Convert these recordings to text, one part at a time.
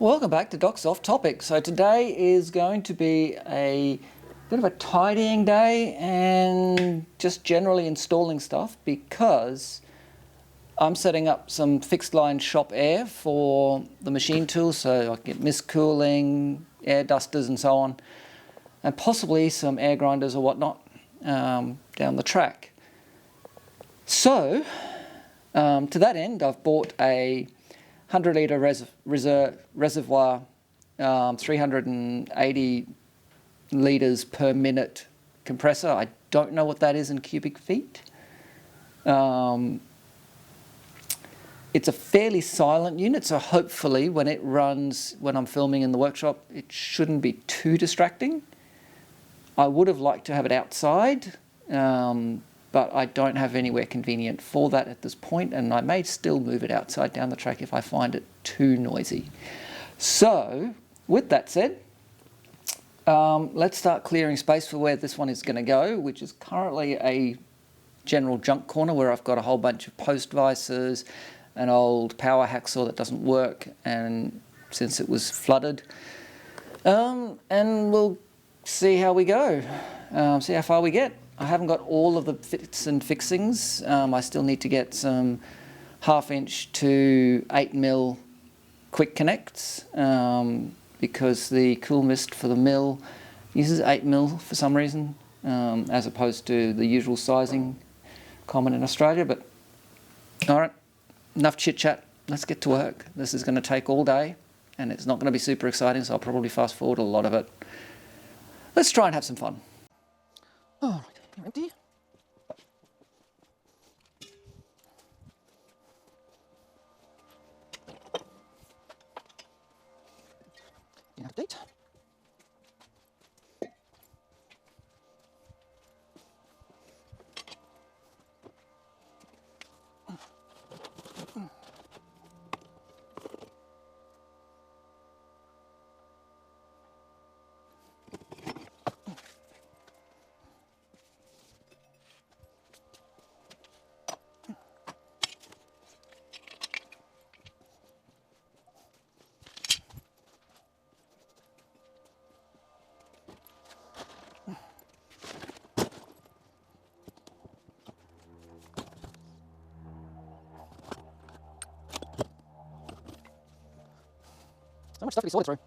Welcome back to Doc's Off Topic. So today is going to be a bit of a tidying day and just generally installing stuff because I'm setting up some fixed line shop air for the machine tools, so I can get mist cooling, air dusters and so on, and possibly some air grinders or whatnot down the track. So to that end, I've bought a 100 litre reservoir, 380 litres per minute compressor. I don't know what that is in cubic feet. It's a fairly silent unit, so hopefully when it runs, when I'm filming in the workshop, it shouldn't be too distracting. I would have liked to have it outside, but I don't have anywhere convenient for that at this point, and I may still move it outside down the track if I find it too noisy. So, with that said, let's start clearing space for where this one is going to go, which is currently a general junk corner where I've got a whole bunch of post vices, an old power hacksaw that doesn't work, and since it was flooded, and we'll see how we go, see how far we get. I haven't got all of the fits and fixings. I still need to get some 1/2 inch to 8mm quick connects because the cool mist for the mill uses 8mm for some reason, as opposed to the usual sizing common in Australia. But all right, enough chit chat. Let's get to work. This is going to take all day and it's not going to be super exciting, so I'll probably fast forward a lot of it. Let's try and have some fun. All right. Empty. Enough date. So much stuff to be sorted through.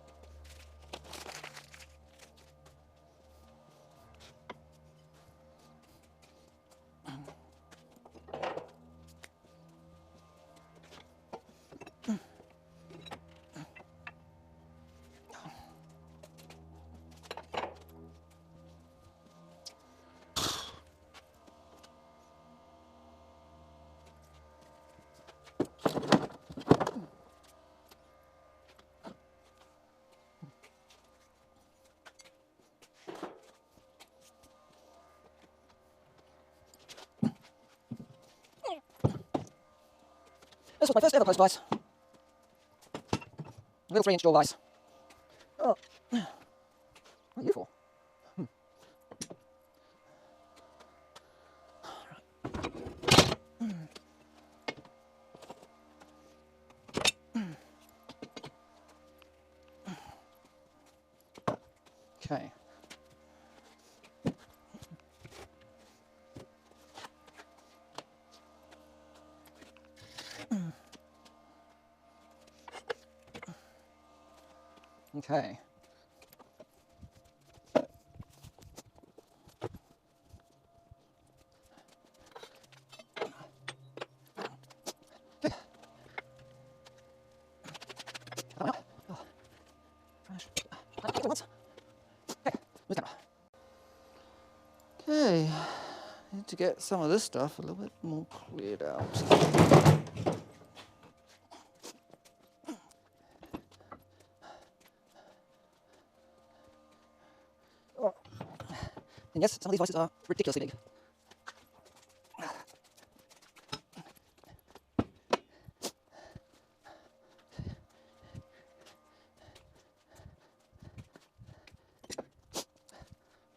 This was my first ever post vise. A little 3-inch jaw vise. Oh, what are you for? Okay. Okay. Okay, need to get some of this stuff a little bit more cleared out. And yes, some of these vices are ridiculously big.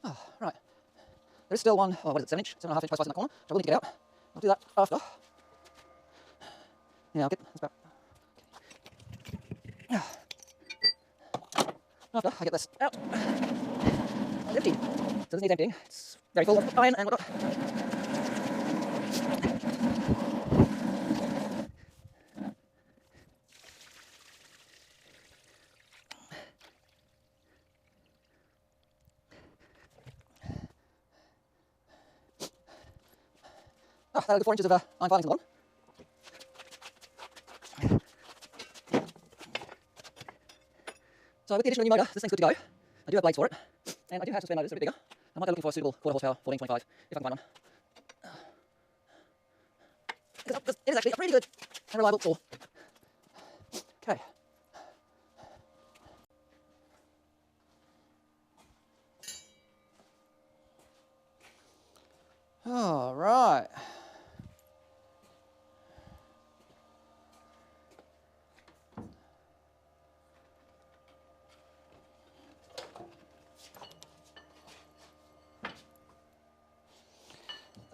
Oh, right. There's still one, oh, what is it, 7-inch, 7.5 inch post vice in that corner, so I will need to get out. I'll do that after. Yeah, I'll get, that's about. After I get this out, it's empty. Doesn't need emptying. It's very full of iron and whatnot. Oh, that'll get 4 inches of iron filings in the bottom. So with the additional new motor, this thing's good to go. I do have blades for it, and I do have some spare motors that are a bit bigger. I might go looking for a suitable quarter horsepower 1425 if I can find one. Because it is actually a pretty good and reliable saw. Okay. All right.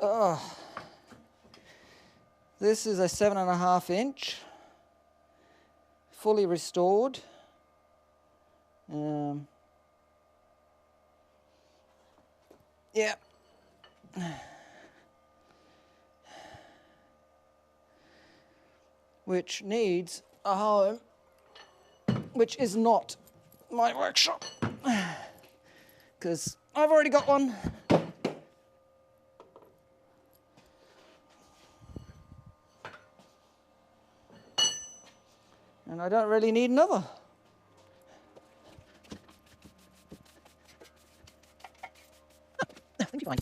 Oh. This is a 7.5 inch, fully restored. Yeah. Which needs a home, which is not my workshop, because I've already got one. And I don't really need another. I think you're fine.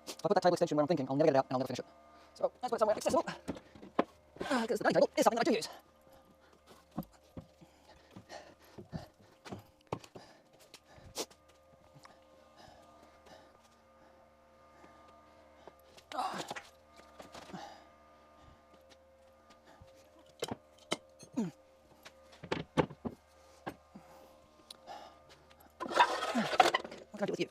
If I put that table extension where I'm thinking, I'll never get it out and I'll never finish it. So let's put it somewhere accessible. Because the dining table is something that I do use. What can I do with you?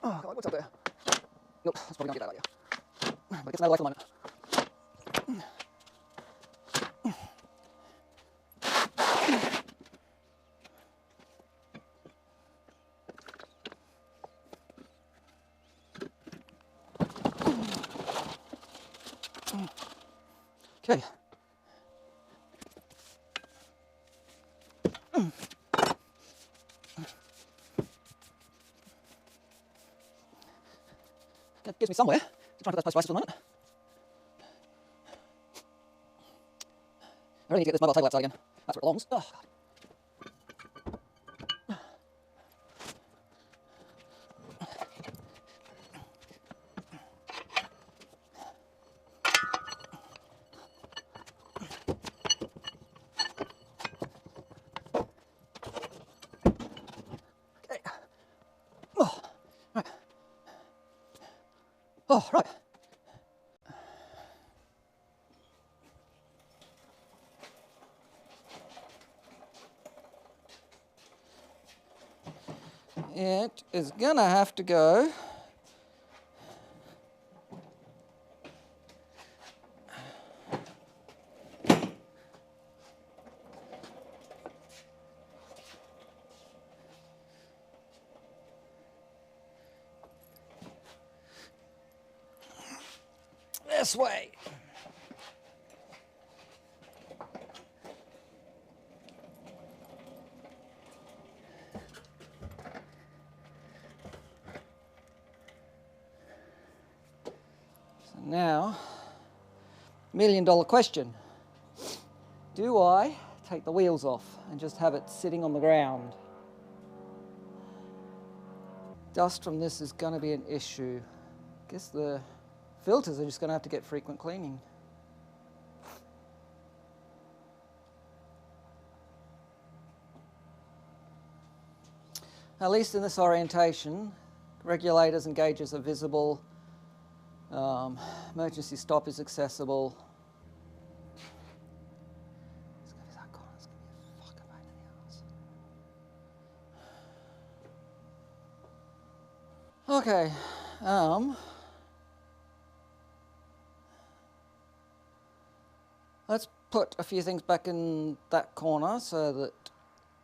Oh, God, what's up there? Nope, that's probably not a good idea. But it gets another life for the moment. Okay. That gives me somewhere to try and put those post rises for the moment. I really need to get this mobile table outside again. That's where it belongs. Oh, God. Okay. Oh, right. Oh, right. It is gonna have to go this way. So now, $1,000,000 question. Do I take the wheels off and just have it sitting on the ground? Dust from this is going to be an issue. I guess the filters are just going to have to get frequent cleaning. At least in this orientation, regulators and gauges are visible, emergency stop is accessible. Let's go to that corner, it's going to be a fucking pain in the ass. Okay, let's put a few things back in that corner so that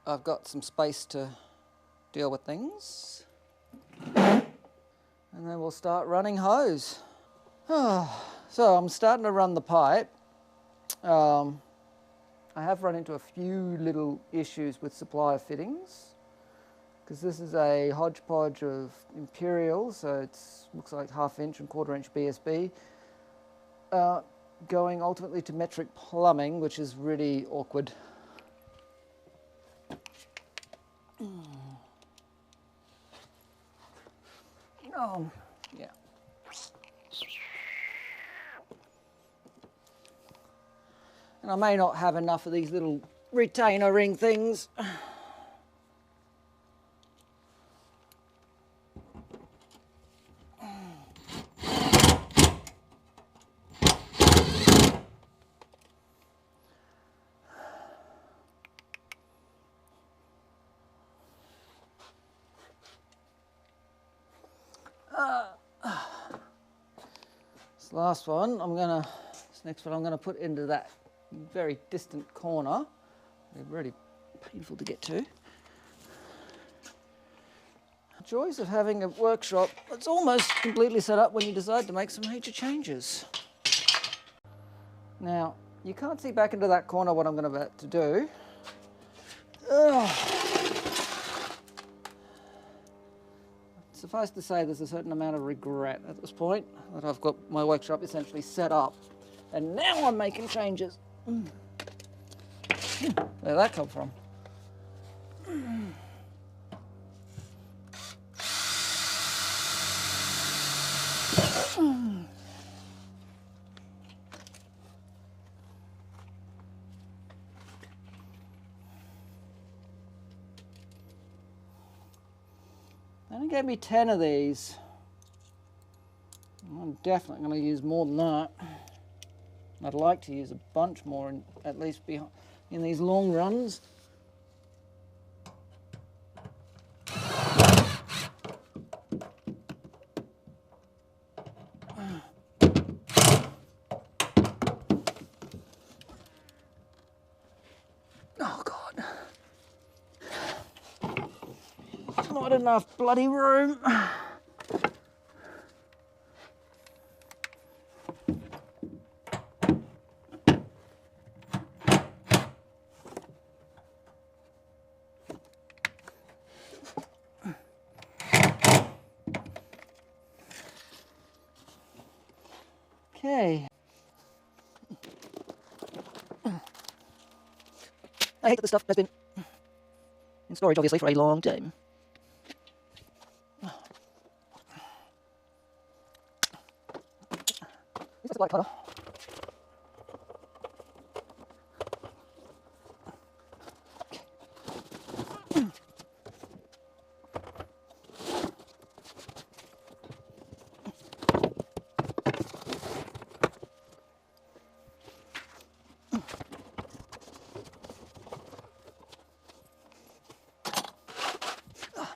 I've got some space to deal with things. And then we'll start running hose. So I'm starting to run the pipe. I have run into a few little issues with supply of fittings, because this is a hodgepodge of imperial, so it looks like 1/2 inch and 1/4 inch BSB, going ultimately to metric plumbing, which is really awkward. Yeah. And I may not have enough of these little retainer ring things. This last one, this next one I'm gonna put into that very distant corner. They're really painful to get to. The joys of having a workshop that's almost completely set up when you decide to make some major changes. Now, you can't see back into that corner what I'm about to do. Suffice to say, there's a certain amount of regret at this point that I've got my workshop essentially set up, and now I'm making changes. Where'd that come from? They only gave me 10 of these. I'm definitely going to use more than that. I'd like to use a bunch more, at least in these long runs. Oh God. Not enough bloody room. Okay. I hate that the stuff has been in storage, obviously, for a long time. This is black colour.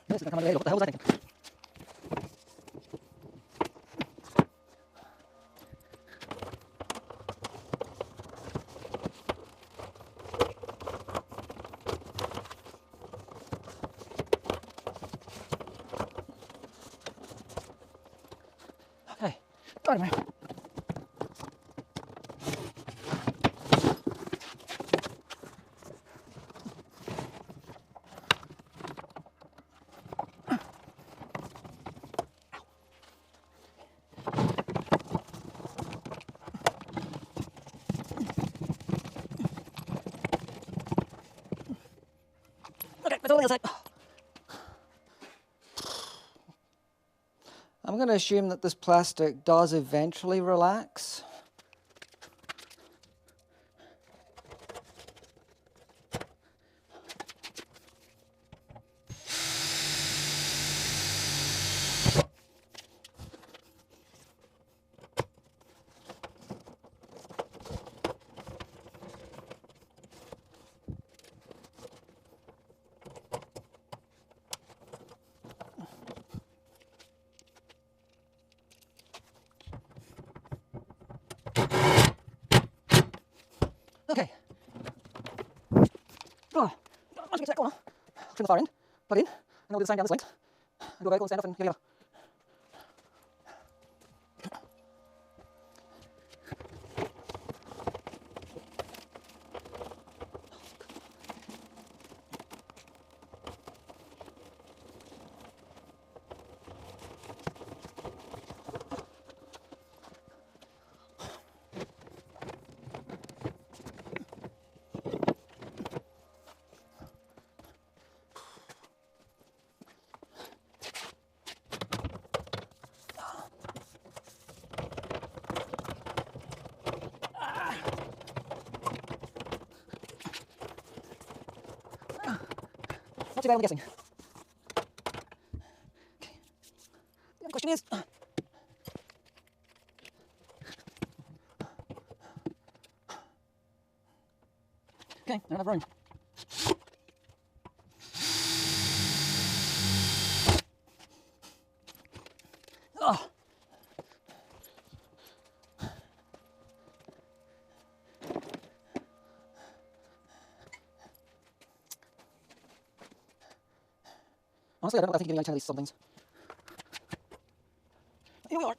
This is going to come under there. What the hell was I thinking? Okay, right away. Okay, that's all the other side. I'm going to assume that this plastic does eventually relax. Okay. Oh, once we get to that corner, I'll trim the far end, plug it in, and I'll do the same down this length. And do a vertical and stand up and get it up. Not too bad, I'm guessing. Okay. The only question is, okay, I don't have room. Oh. Honestly, I don't know. I think you can only 10 of these somethings. Here we are.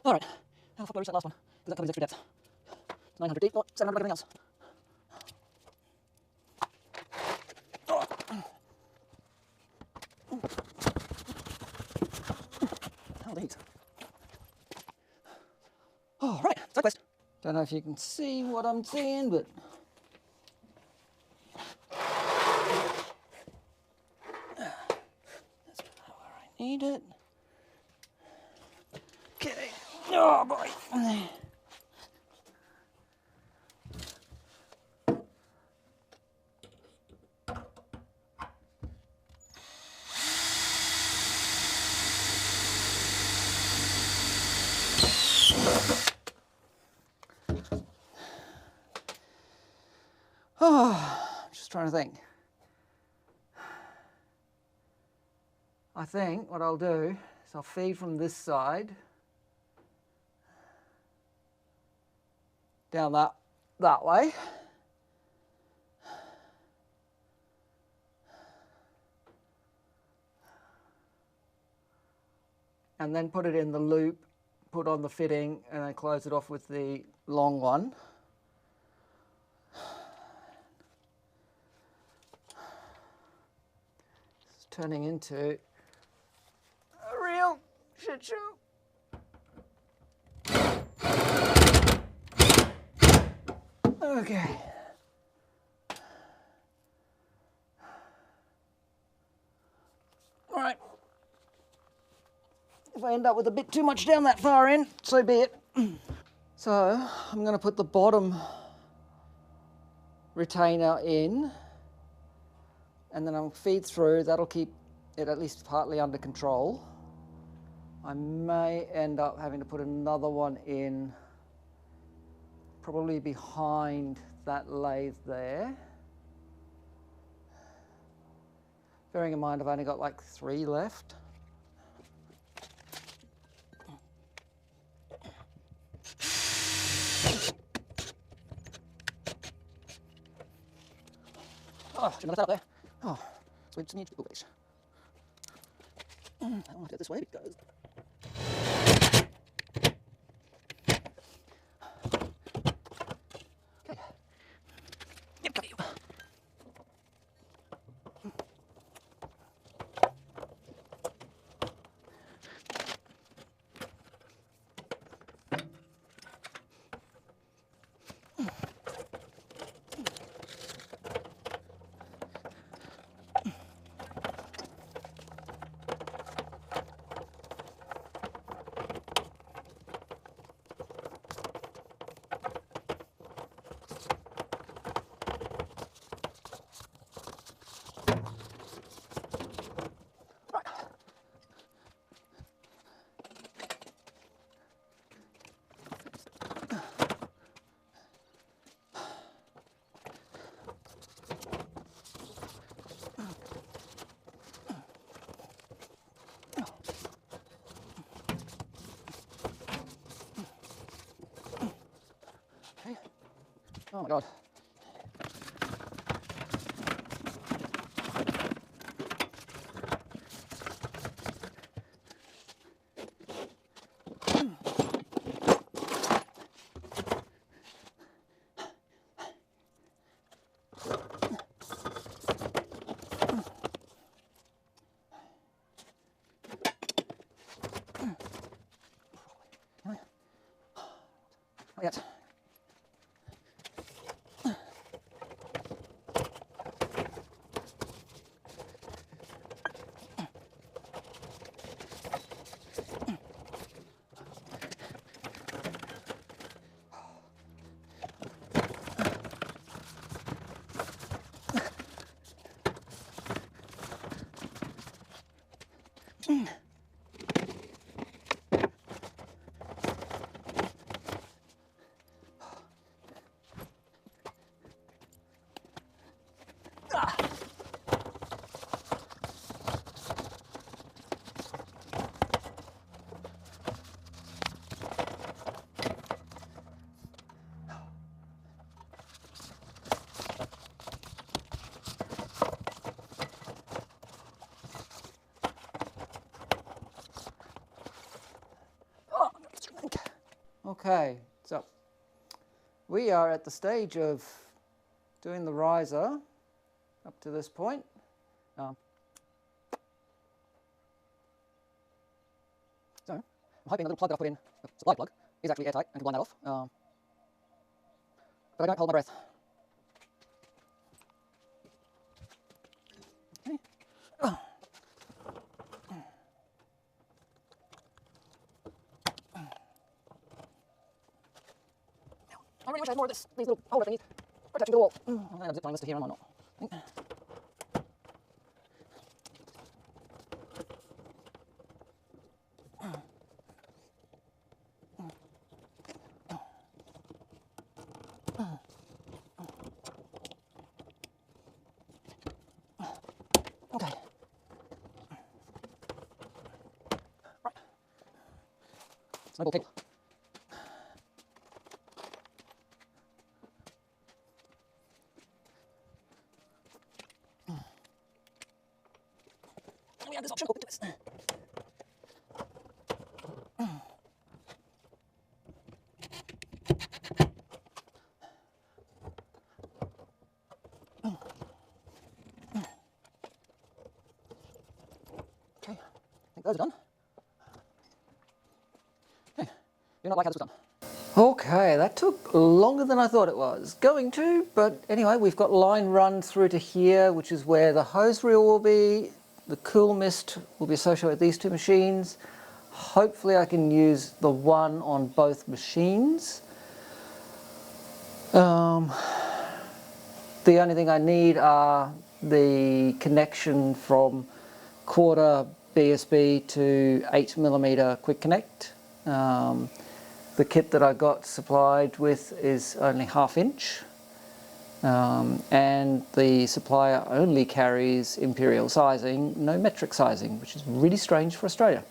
All right. How the fuck do I reach that last one? Because that covers extra depth. 900 deep, not 700 like everything else. Oh, these. All right, side quest. Don't know if you can see what I'm seeing, but that's where I need it. Okay. Oh boy. Oh, just trying to think. I think what I'll do is I'll feed from this side down that way. And then put it in the loop, put on the fitting, and then close it off with the long one. It's turning into a real shit show. Okay. All right. If I end up with a bit too much down that far end, so be it. So I'm going to put the bottom retainer in, and then I'll feed through. That'll keep it at least partly under control. I may end up having to put another one in, probably behind that lathe there. Bearing in mind I've only got like 3 left. Oh, shouldn't have left that up there. Oh, so we just need to do this. I don't want to do it this way because okay. Yep, got you. Oh my God. Not yet. Okay, so we are at the stage of doing the riser up to this point. So I'm hoping the little plug that I put in, the supply plug, is actually airtight and can blind that off. But I don't hold my breath. Okay. I really wish I had more of these little holders beneath attaching to the wall. I might have zip line this to here, I might not. Okay. Right. Snowball tape. We have this option open to us. Okay, I think those are done. Okay, do not like how this was done. Okay, that took longer than I thought it was going to, but anyway, we've got line run through to here, which is where the hose reel will be. The cool mist will be associated with these two machines. Hopefully I can use the one on both machines. The only thing I need are the connection from quarter BSB to 8mm quick connect. The kit that I got supplied with is only 1/2 inch. And the supplier only carries imperial sizing, no metric sizing, which is really strange for Australia.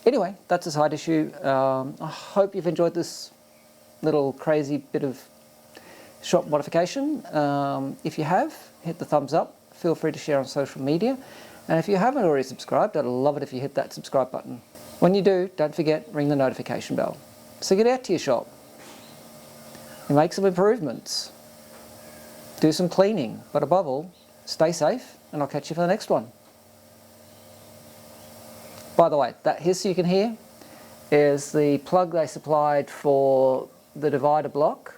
Anyway, that's a side issue. I hope you've enjoyed this little crazy bit of shop modification. If you have, hit the thumbs up. Feel free to share on social media. And if you haven't already subscribed, I'd love it if you hit that subscribe button. When you do, don't forget, ring the notification bell. So get out to your shop and make some improvements. Do some cleaning, but above all, stay safe, and I'll catch you for the next one. By the way, that hiss you can hear is the plug they supplied for the divider block,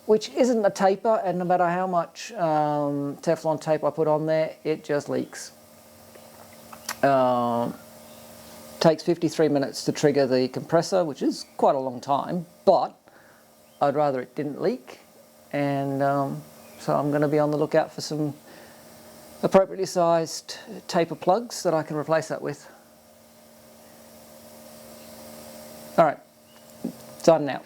which isn't a taper, and no matter how much Teflon tape I put on there, it just leaks. Takes 53 minutes to trigger the compressor, which is quite a long time, but I'd rather it didn't leak. And so I'm going to be on the lookout for some appropriately sized taper plugs that I can replace that with. Alright, done now.